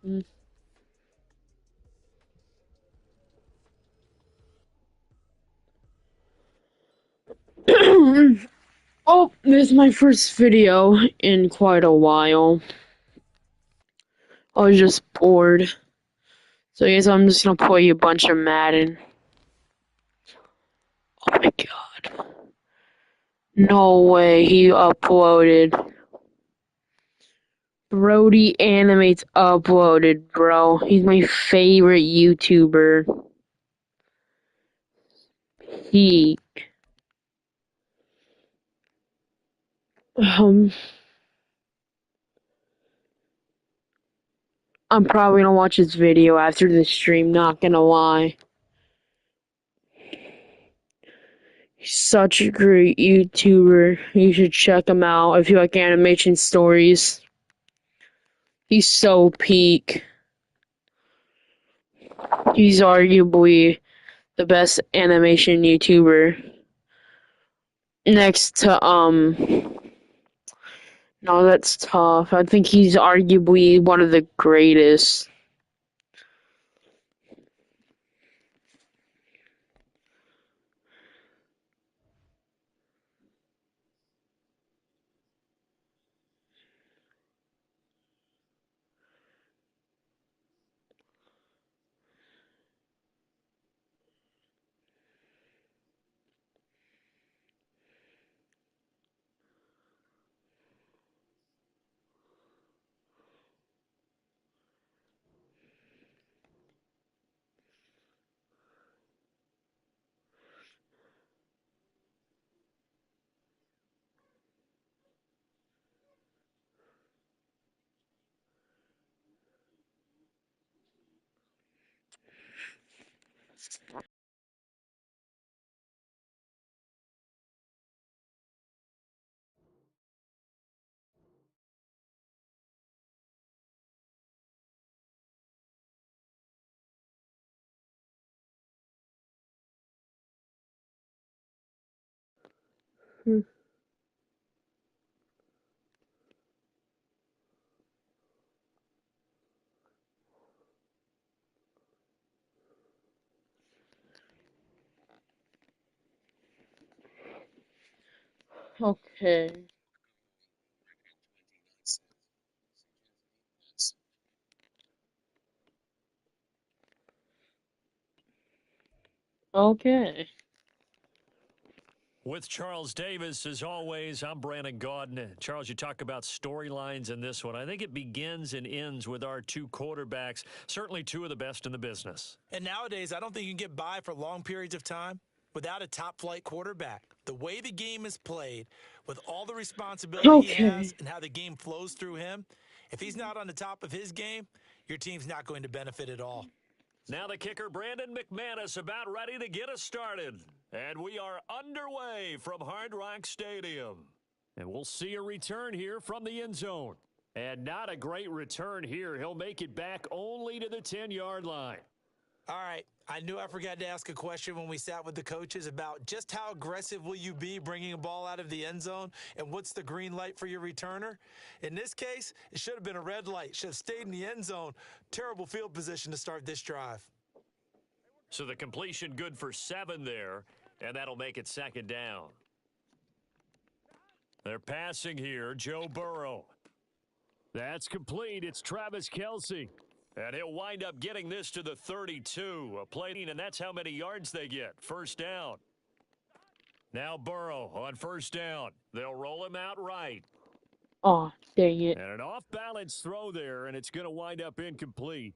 Mm. Oh, this is my first video in quite a while. I was just bored. So I guess I'm just gonna play you a bunch of Madden. Oh my god. No way he uploaded. Brody Animates uploaded, bro. He's my favorite YouTuber. He um I'm probably gonna watch his video after the stream, not gonna lie. He's such a great YouTuber. You should check him out if you like animation stories. He's so peak. He's arguably the best animation YouTuber. Next to no, that's tough. I think he's arguably one of the greatest. Hmm. Okay. Okay. With Charles Davis, as always, I'm Brandon Gaudin. Charles, you talk about storylines in this one. I think it begins and ends with our two quarterbacks, certainly two of the best in the business. And nowadays, I don't think you can get by for long periods of time without a top-flight quarterback. The way the game is played, with all the responsibility he has Okay. and how the game flows through him, if he's not on the top of his game, your team's not going to benefit at all. Now the kicker, Brandon McManus, about ready to get us started. And we are underway from Hard Rock Stadium. And we'll see a return here from the end zone. And not a great return here. He'll make it back only to the 10-yard line. All right, I knew I forgot to ask a question when we sat with the coaches about just how aggressive will you be bringing a ball out of the end zone and what's the green light for your returner. In this case, it should have been a red light. Should have stayed in the end zone. Terrible field position to start this drive. So the completion good for 7 there, and that'll make it second down. They're passing here, Joe Burrow. That's complete. It's Travis Kelce. And he'll wind up getting this to the 32. A play, and that's how many yards they get. First down. Now Burrow on first down. They'll roll him out right. Oh, dang it. And an off-balance throw there, and it's going to wind up incomplete.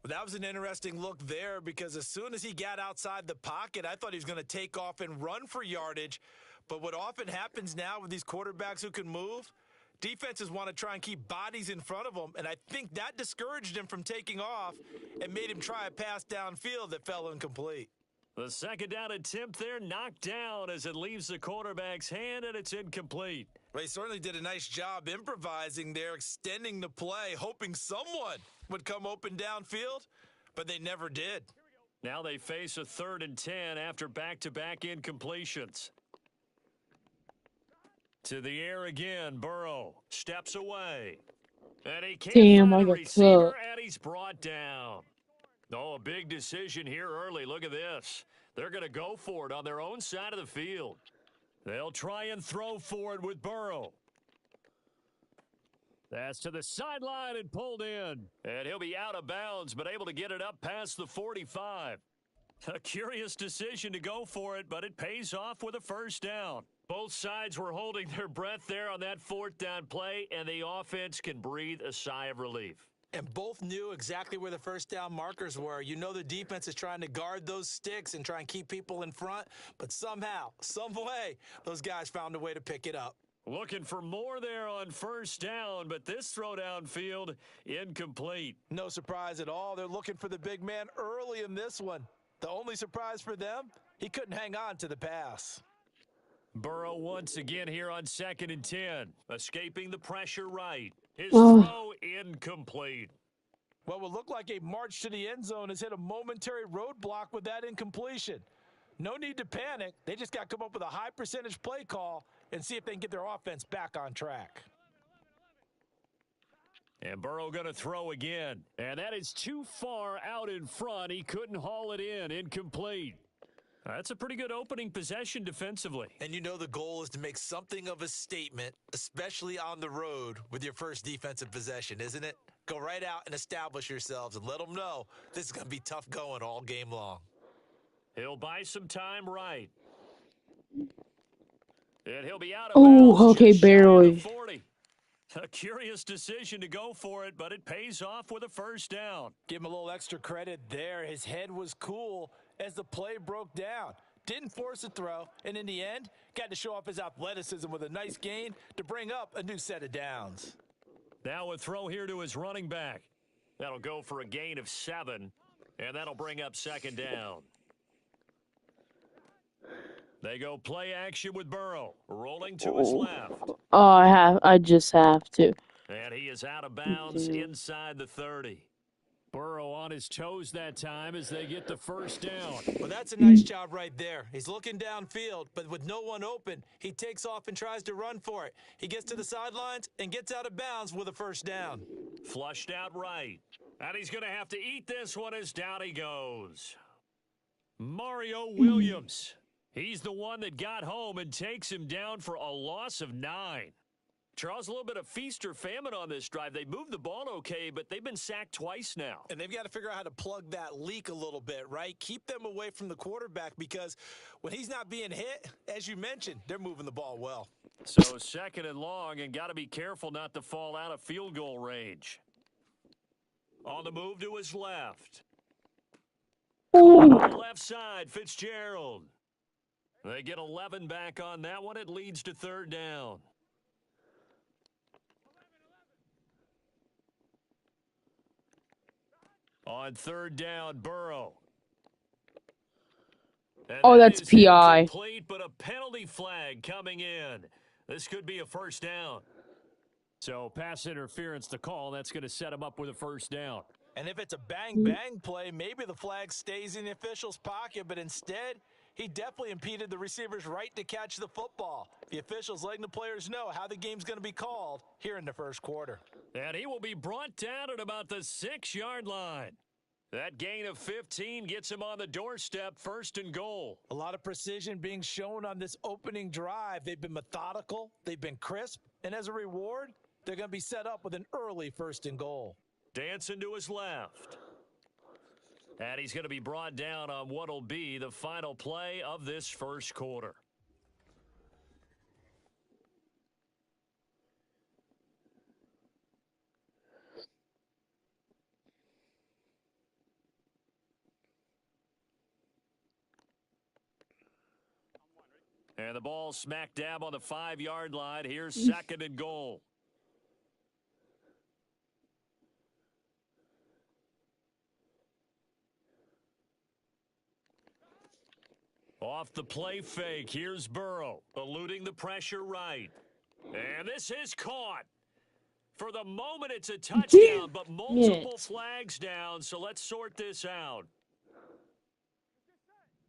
Well, that was an interesting look there because as soon as he got outside the pocket, I thought he was going to take off and run for yardage. But what often happens now with these quarterbacks who can move, defenses want to try and keep bodies in front of them, and I think that discouraged him from taking off and made him try a pass downfield that fell incomplete. The second down attempt there knocked down as it leaves the quarterback's hand, and it's incomplete. Well, he certainly did a nice job improvising there, extending the play, hoping someone would come open downfield, but they never did. Now they face a 3rd and 10 after back-to-back incompletions. To the air again, Burrow steps away. And he can't Damn, find I a got receiver, cooked. and he's brought down. Oh, a big decision here early. Look at this. They're going to go for it on their own side of the field. They'll try and throw for it with Burrow. That's to the sideline and pulled in. And he'll be out of bounds, but able to get it up past the 45. A curious decision to go for it, but it pays off with a first down. Both sides were holding their breath there on that fourth down play, and the offense can breathe a sigh of relief. And both knew exactly where the first down markers were. You know the defense is trying to guard those sticks and try and keep people in front, but somehow, some way, those guys found a way to pick it up. Looking for more there on first down, but this throw downfield incomplete. No surprise at all. They're looking for the big man early in this one. The only surprise for them, he couldn't hang on to the pass. Burrow once again here on 2nd and 10. Escaping the pressure right. His Oh, throw incomplete. What would look like a march to the end zone has hit a momentary roadblock with that incompletion. No need to panic. They just got to come up with a high percentage play call and see if they can get their offense back on track. And Burrow going to throw again. And that is too far out in front. He couldn't haul it in. Incomplete. That's a pretty good opening possession defensively. And you know the goal is to make something of a statement, especially on the road with your first defensive possession, isn't it? Go right out and establish yourselves and let them know this is going to be tough going all game long. He'll buy some time right. And he'll be out of bounds oh, okay, just shy of the barely. 40. A curious decision to go for it, but it pays off with a first down. Give him a little extra credit there. His head was cool as the play broke down. Didn't force a throw, and in the end, got to show off his athleticism with a nice gain to bring up a new set of downs. Now a throw here to his running back. That'll go for a gain of 7, and that'll bring up 2nd down. They go play action with Burrow, rolling to his left. Oh, I just have to. And he is out of bounds Damn. inside the 30. Burrow on his toes that time as they get the first down. Well, that's a nice job right there. He's looking downfield, but with no one open, he takes off and tries to run for it. He gets to the sidelines and gets out of bounds with a first down. Flushed out right. And he's going to have to eat this one as down he goes. Mario Williams. He's the one that got home and takes him down for a loss of 9. Charles, a little bit of feast or famine on this drive. They moved the ball okay, but they've been sacked twice now. And they've got to figure out how to plug that leak a little bit, right? Keep them away from the quarterback because when he's not being hit, as you mentioned, they're moving the ball well. So 2nd and long, and got to be careful not to fall out of field goal range. On the move to his left. On the left side, Fitzgerald. They get 11 back on that one. It leads to 3rd down. On 3rd down, Burrow. And Oh, that that's is PI. incomplete, but a penalty flag coming in. This could be a first down. So pass interference to call. That's going to set him up with a first down. And if it's a bang-bang play, maybe the flag stays in the official's pocket, but instead, he definitely impeded the receiver's right to catch the football. The officials letting the players know how the game's going to be called here in the first quarter. And he will be brought down at about the 6-yard line. That gain of 15 gets him on the doorstep, 1st and goal. A lot of precision being shown on this opening drive. They've been methodical, they've been crisp, and as a reward, they're going to be set up with an early 1st and goal. Dancing to his left. And he's going to be brought down on what will be the final play of this first quarter. And the ball smack dab on the 5-yard line. Here's 2nd and goal. Off the play fake, here's Burrow, eluding the pressure right. And this is caught. For the moment, it's a touchdown, but multiple flags down, so let's sort this out.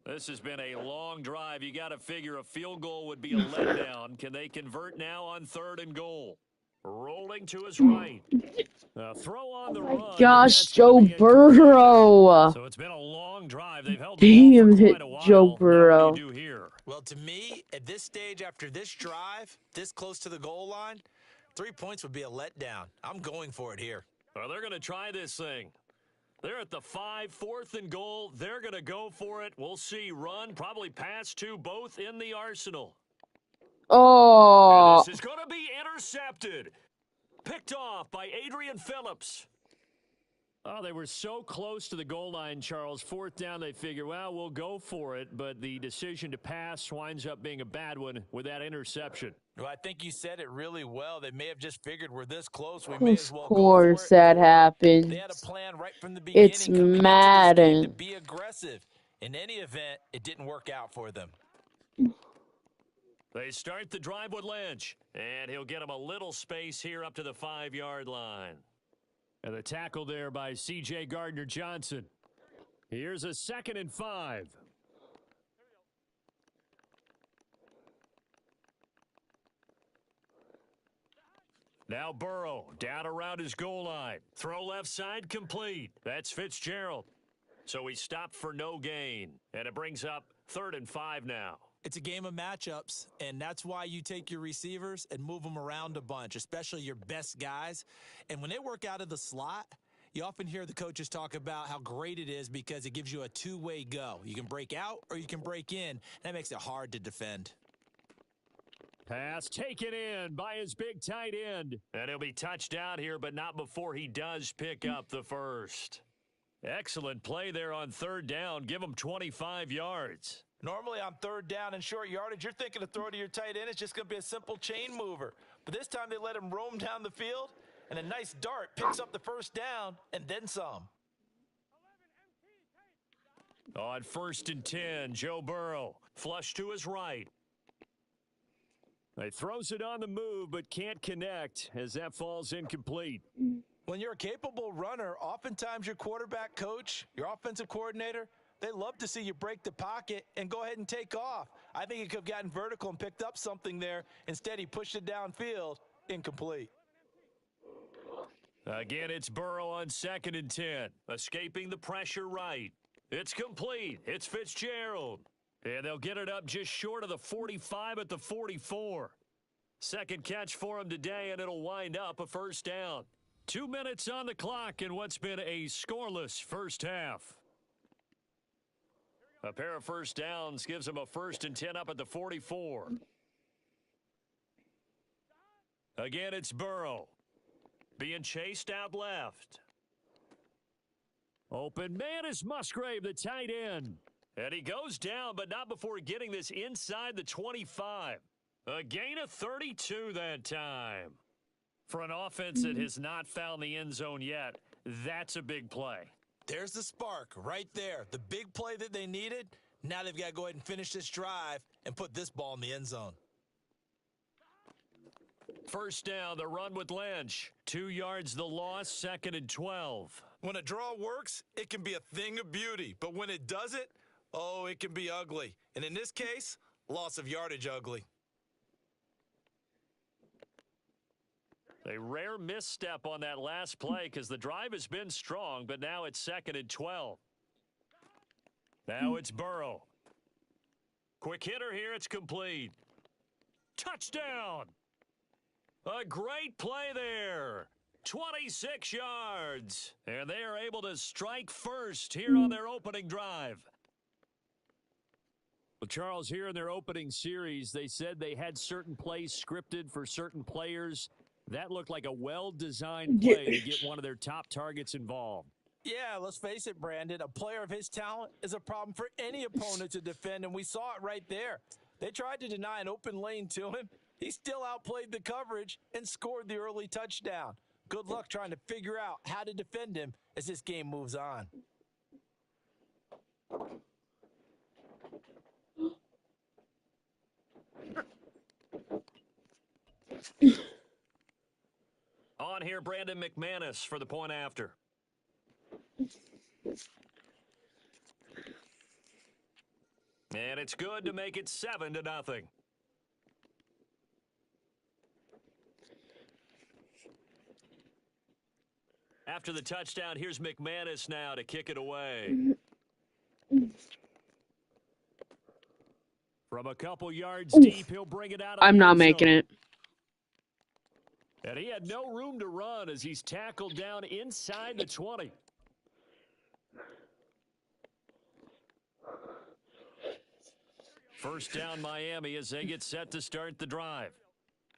This has been a long drive. You got to figure a field goal would be a letdown. Can they convert now on 3rd and goal? Rolling to his right. Throw on the run, but Gosh, that's going to Joe be incomplete. Burrow. So it's been a long drive. They've held the ball for Damn, hit quite a Joe while. Now what do you Burrow. do here? Well, to me, at this stage, after this drive, this close to the goal line, 3 points would be a letdown. I'm going for it here. Well, they're going to try this thing. They're at the 5, 4th and goal. They're going to go for it. We'll see. Run, probably pass to both in the arsenal. And Oh. this is going to be intercepted. Picked off by Adrian Phillips. Oh, they were so close to the goal line, Charles. 4th down, they figure, well, we'll go for it. But the decision to pass winds up being a bad one with that interception. Well, I think you said it really well. They may have just figured we're this close. We may Of as well go for course it. that They had a happens. plan right from the It's beginning coming into this game to Madden. be aggressive. In any event, it didn't work out for them. They start the drive with Lynch, and he'll get him a little space here up to the 5-yard line. And the tackle there by C.J. Gardner-Johnson. Here's a 2nd and 5. Now Burrow down around his goal line. Throw left side complete. That's Fitzgerald. So he stopped for no gain. And it brings up 3rd and 5 now. It's a game of matchups, and that's why you take your receivers and move them around a bunch, especially your best guys. And when they work out of the slot, you often hear the coaches talk about how great it is because it gives you a two-way go. You can break out or you can break in. That makes it hard to defend. Pass taken in by his big tight end. And he'll be touched down here, but not before he does pick up the first. Excellent play there on 3rd down. Give him 25 yards. Normally on 3rd down and short yardage, you're thinking to throw to your tight end. It's just going to be a simple chain mover. But this time they let him roam down the field, and a nice dart picks up the 1st down and then some. On 1st and 10, Joe Burrow. Flush to his right. He throws it on the move, but can't connect as that falls incomplete. When you're a capable runner, oftentimes your quarterback coach, your offensive coordinator, they love to see you break the pocket and go ahead and take off. I think he could have gotten vertical and picked up something there. Instead, he pushed it downfield, incomplete. Again, it's Burrow on 2nd and 10. Escaping the pressure right. It's complete. It's Fitzgerald. And they'll get it up just short of the 45 at the 44. Second catch for him today, and it'll wind up a 1st down. 2 minutes on the clock in what's been a scoreless first half. A pair of 1st downs gives him a 1st and 10 up at the 44. Again, it's Burrow. Being chased out left. Open man is Musgrave, the tight end. And he goes down, but not before getting this inside the 25. A gain of 32 that time. For an offense that has not found the end zone yet, that's a big play. There's the spark right there. The big play that they needed. Now they've got to go ahead and finish this drive and put this ball in the end zone. 1st down, the run with Lynch. 2 yards the loss, 2nd and 12. When a draw works, it can be a thing of beauty. But when it doesn't, oh, it can be ugly. And in this case, loss of yardage ugly. A rare misstep on that last play because the drive has been strong, but now it's 2nd and 12. Now it's Burrow. Quick hitter here, it's complete. Touchdown! A great play there. 26 yards. And they are able to strike first here on their opening drive. Well, Charles, here in their opening series, they said they had certain plays scripted for certain players. That looked like a well-designed play to get one of their top targets involved. Yeah, let's face it, Brandon. A player of his talent is a problem for any opponent to defend, and we saw it right there. They tried to deny an open lane to him. He still outplayed the coverage and scored the early touchdown. Good luck trying to figure out how to defend him as this game moves on. On here, Brandon McManus for the point after. And it's good to make it 7-0. After the touchdown, here's McManus now to kick it away. From a couple yards deep, he'll bring it out of I'm the not end making zone. it. And he had no room to run as he's tackled down inside the 20. First down, Miami, as they get set to start the drive.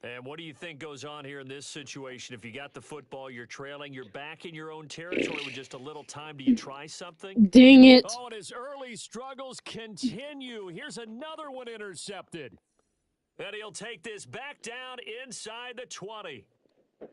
And what do you think goes on here in this situation? If you got the football, you're trailing, you're back in your own territory with just a little time. Do you try something? Dang it. Oh, and his early struggles continue. Here's another one intercepted. And he'll take this back down inside the 20.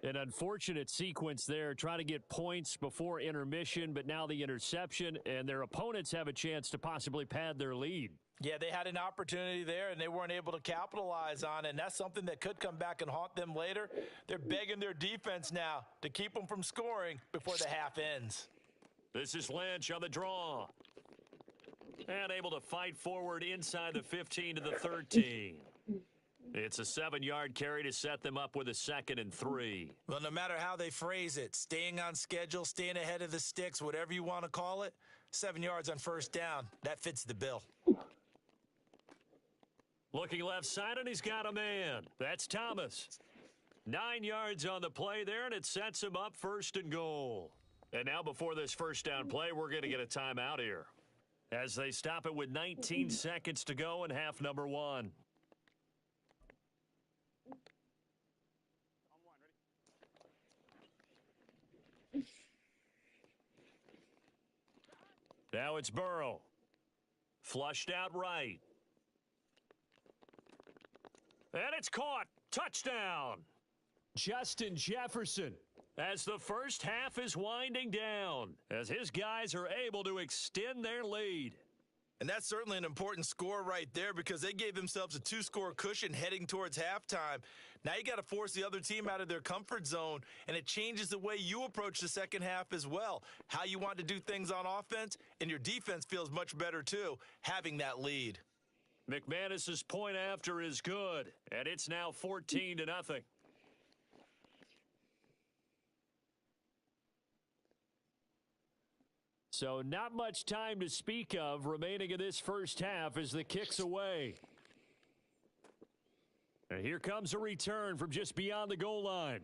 An unfortunate sequence there, trying to get points before intermission, but now the interception, and their opponents have a chance to possibly pad their lead. Yeah, they had an opportunity there, and they weren't able to capitalize on it, and that's something that could come back and haunt them later. They're begging their defense now to keep them from scoring before the half ends. This is Lynch on the draw. And able to fight forward inside the 15 to the 13. It's a 7-yard carry to set them up with a 2nd and 3. Well, no matter how they phrase it, staying on schedule, staying ahead of the sticks, whatever you want to call it, 7 yards on first down, that fits the bill. Looking left side, and he's got a man. That's Thomas. 9 yards on the play there, and it sets him up 1st and goal. And now before this first down play, we're going to get a timeout here, as they stop it with 19 seconds to go in half number 1. Now it's Burrow. Flushed out right. And it's caught. Touchdown. Justin Jefferson, as the first half is winding down, as his guys are able to extend their lead. And that's certainly an important score right there because they gave themselves a 2-score cushion heading towards halftime. Now you got to force the other team out of their comfort zone, and it changes the way you approach the second half as well. How you want to do things on offense, and your defense feels much better too, having that lead. McManus's point after is good, and it's now 14-0. So not much time to speak of remaining in this first half as the kick's away. And here comes a return from just beyond the goal line.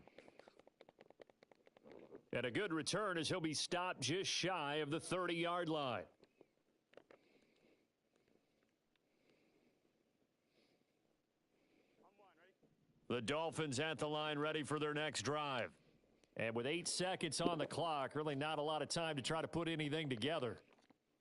And a good return as he'll be stopped just shy of the 30-yard line. The Dolphins at the line ready for their next drive. And with 8 seconds on the clock, really not a lot of time to try to put anything together.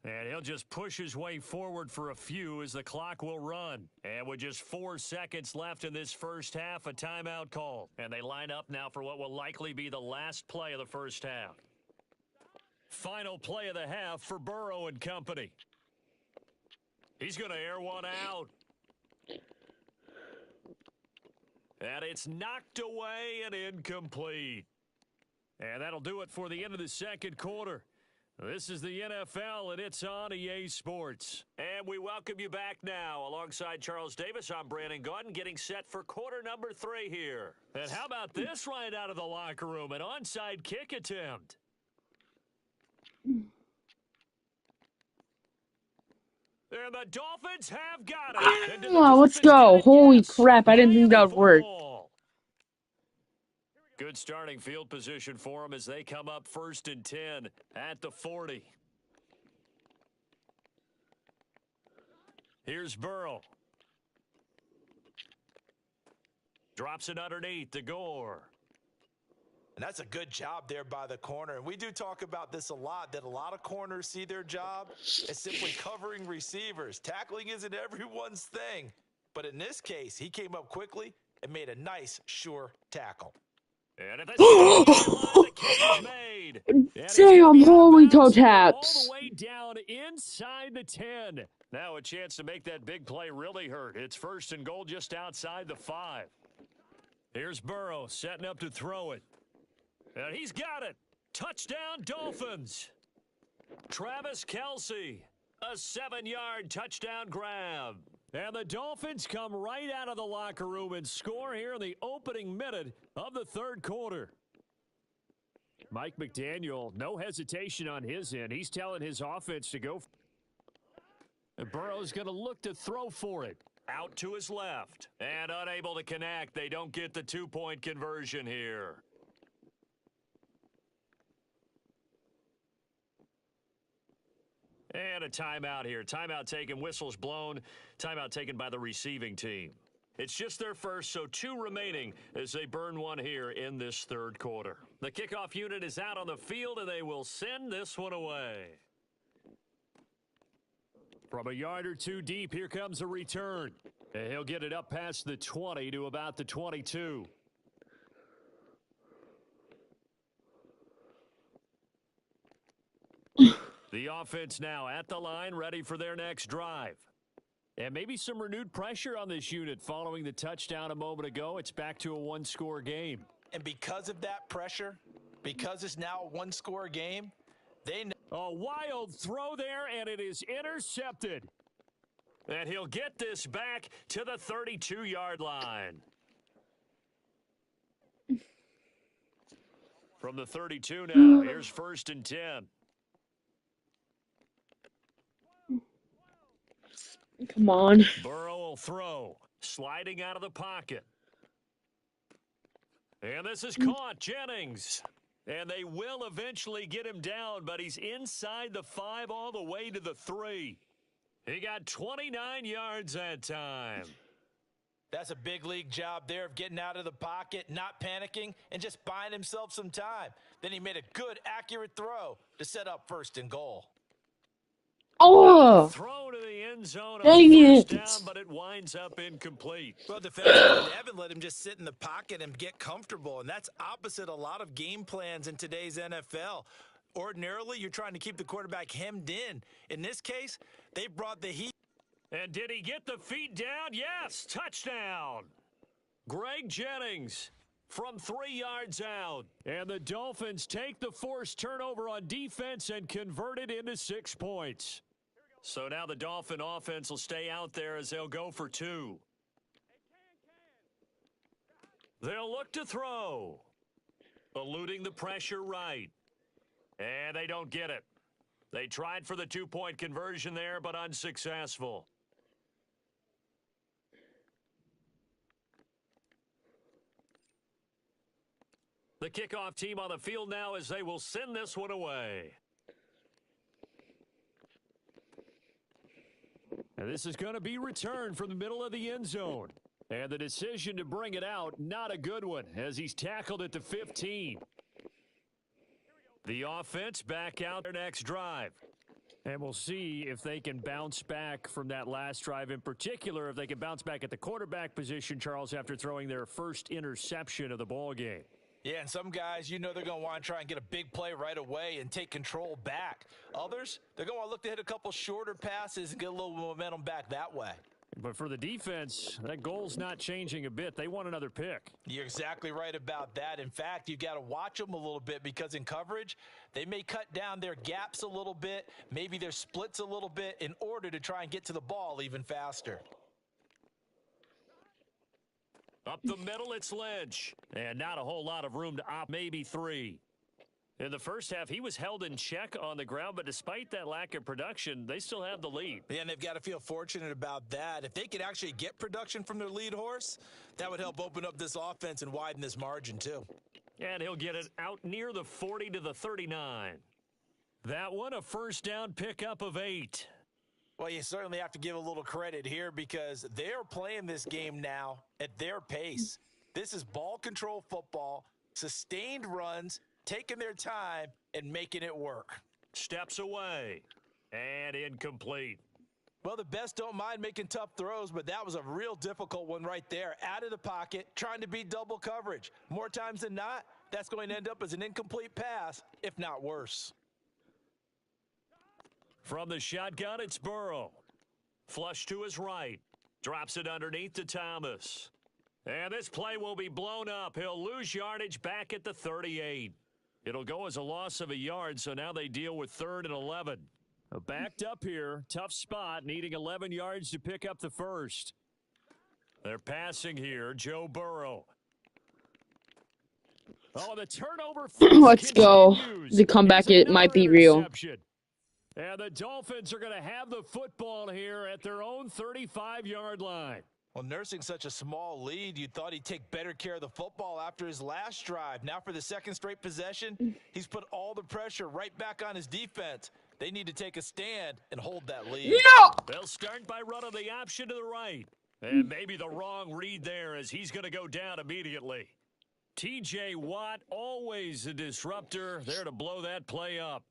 And he'll just push his way forward for a few as the clock will run. And with just 4 seconds left in this first half, a timeout called. And they line up now for what will likely be the last play of the first half. Final play of the half for Burrow and company. He's going to air one out. And it's knocked away and incomplete. And that'll do it for the end of the second quarter. This is the NFL, and it's on EA Sports. And we welcome you back now. Alongside Charles Davis, I'm Brandon Gordon, getting set for quarter number 3 here. And how about this right out of the locker room? An onside kick attempt. And the Dolphins have got it. Oh, let's go. Holy crap, I didn't think that would work. Good starting field position for them as they come up 1st and 10 at the 40. Here's Burrow. Drops it underneath to Gore. And that's a good job there by the corner. And we do talk about this a lot, that a lot of corners see their job as simply covering receivers. Tackling isn't everyone's thing. But in this case, he came up quickly and made a nice, sure tackle. And at the line, the catch is made. Damn, holy toe All taps. the way down inside the 10. Now a chance to make that big play really hurt. It's 1st and goal just outside the 5. Here's Burrow setting up to throw it. And he's got it. Touchdown, Dolphins. Travis Kelce, a 7-yard touchdown grab. And the Dolphins come right out of the locker room and score here in the opening minute of the third quarter. Mike McDaniel, no hesitation on his end. He's telling his offense to go. And Burrow's going to look to throw for it. Out to his left. And unable to connect. They don't get the two-point conversion here. And a timeout here. Timeout taken, whistles blown. Timeout taken by the receiving team. It's just their first, so 2 remaining as they burn one here in this third quarter. The kickoff unit is out on the field, and they will send this one away. From a yard or 2 deep, here comes a return. And he'll get it up past the 20 to about the 22. The offense now at the line, ready for their next drive. And maybe some renewed pressure on this unit following the touchdown a moment ago. It's back to a 1-score game. And because of that pressure, because it's now a 1-score game, they know. A wild throw there, and it is intercepted. And he'll get this back to the 32-yard line. From the 32 now, here's 1st and 10. Come on. Burrow will throw, sliding out of the pocket. And this is caught, Jennings. And they will eventually get him down, but he's inside the 5 all the way to the 3. He got 29 yards that time. That's a big league job there of getting out of the pocket, not panicking, and just buying himself some time. Then he made a good, accurate throw to set up 1st and goal. Oh! Throw to the end zone Dang on it. 1st down, but it winds up incomplete. Well, defensively, Evan let him just sit in the pocket and get comfortable, and that's opposite a lot of game plans in today's NFL. Ordinarily, you're trying to keep the quarterback hemmed in. In this case, they brought the heat. And did he get the feet down? Yes, touchdown. Greg Jennings from 3 yards out. And the Dolphins take the forced turnover on defense and convert it into 6 points. So now the Dolphin offense will stay out there as they'll go for 2. They'll look to throw. Eluding the pressure right. And they don't get it. They tried for the 2-point conversion there, but unsuccessful. The kickoff team on the field now as they will send this one away. And this is going to be returned from the middle of the end zone. And the decision to bring it out, not a good one, as he's tackled at the 15. The offense back out their next drive. And we'll see if they can bounce back from that last drive in particular, if they can bounce back at the quarterback position, Charles, after throwing their first interception of the ball game. Yeah, and some guys, they're going to want to try and get a big play right away and take control back. Others, they're going to want to look to hit a couple shorter passes and get a little momentum back that way. But for the defense, that goal's not changing a bit. They want another pick. You're exactly right about that. In fact, you've got to watch them a little bit because in coverage, they may cut down their gaps a little bit, maybe their splits a little bit in order to try and get to the ball even faster. Up the middle, it's Lynch. And not a whole lot of room to opt, maybe 3. In the first half, he was held in check on the ground, but despite that lack of production, they still have the lead. Yeah, and they've got to feel fortunate about that. If they could actually get production from their lead horse, that would help open up this offense and widen this margin too. And he'll get it out near the 40 to the 39. That one, a first down pickup of 8. Well, you certainly have to give a little credit here because they're playing this game now at their pace. This is ball control football, sustained runs, taking their time and making it work. Steps away and incomplete. Well, the best don't mind making tough throws, but that was a real difficult one right there. Out of the pocket, trying to beat double coverage. More times than not, that's going to end up as an incomplete pass, if not worse. From the shotgun, it's Burrow. Flush to his right. Drops it underneath to Thomas. And this play will be blown up. He'll lose yardage back at the 38. It'll go as a loss of a yard, so now they deal with 3rd and 11. Backed up here, tough spot, needing 11 yards to pick up the first. They're passing here, Joe Burrow. Oh, the turnover feast Let's go. continues. The Here's comeback, it might another be real. interception. And the Dolphins are going to have the football here at their own 35-yard line. Well, nursing such a small lead, you thought he'd take better care of the football after his last drive. Now for the second straight possession, he's put all the pressure right back on his defense. They need to take a stand and hold that lead. No! They'll start by running the option to the right. And maybe the wrong read there as he's going to go down immediately. T.J. Watt, always a disruptor, there to blow that play up.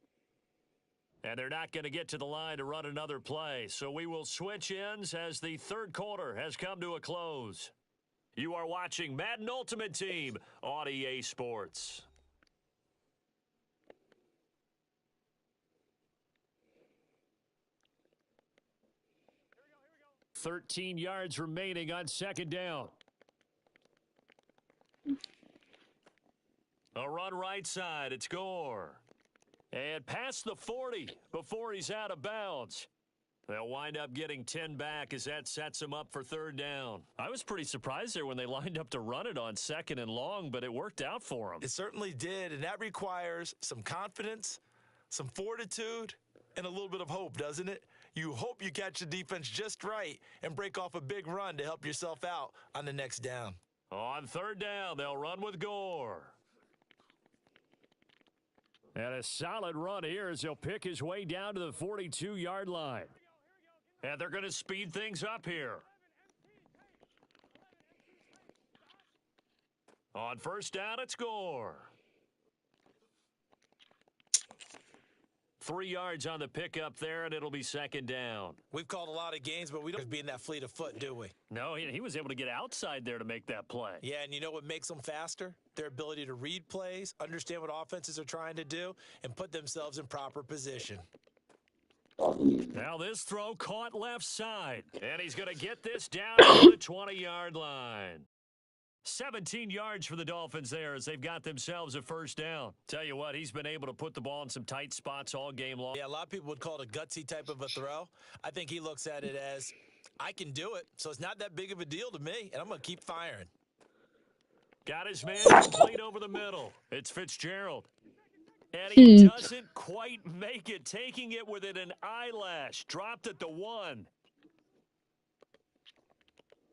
And they're not going to get to the line to run another play. So we will switch ends as the third quarter has come to a close. You are watching Madden Ultimate Team on EA Sports. Here we go. 13 yards remaining on second down. A run right side. It's Gore. And past the 40 before he's out of bounds. They'll wind up getting 10 back as that sets him up for third down. I was pretty surprised there when they lined up to run it on second and long, but it worked out for them. It certainly did, and that requires some confidence, some fortitude, and a little bit of hope, doesn't it? You hope you catch the defense just right and break off a big run to help yourself out on the next down. On third down, they'll run with Gore. And a solid run here as he'll pick his way down to the 42-yard line. And they're going to speed things up here. On first down, it's Gore. 3 yards on the pickup there, and it'll be second down. We've called a lot of games, but we don't be in that fleet of foot, do we? No, he was able to get outside there to make that play. Yeah, and you know what makes them faster? Their ability to read plays, understand what offenses are trying to do, and put themselves in proper position. Now this throw caught left side, and he's going to get this down to the 20-yard line. 17 yards for the Dolphins there as they've got themselves a first down. Tell you what, he's been able to put the ball in some tight spots all game long. Yeah, a lot of people would call it a gutsy type of a throw. I think he looks at it as, I can do it, so it's not that big of a deal to me, and I'm going to keep firing. Got his man complete over the middle. It's Fitzgerald. And he doesn't quite make it, taking it within an eyelash. Dropped at the 1.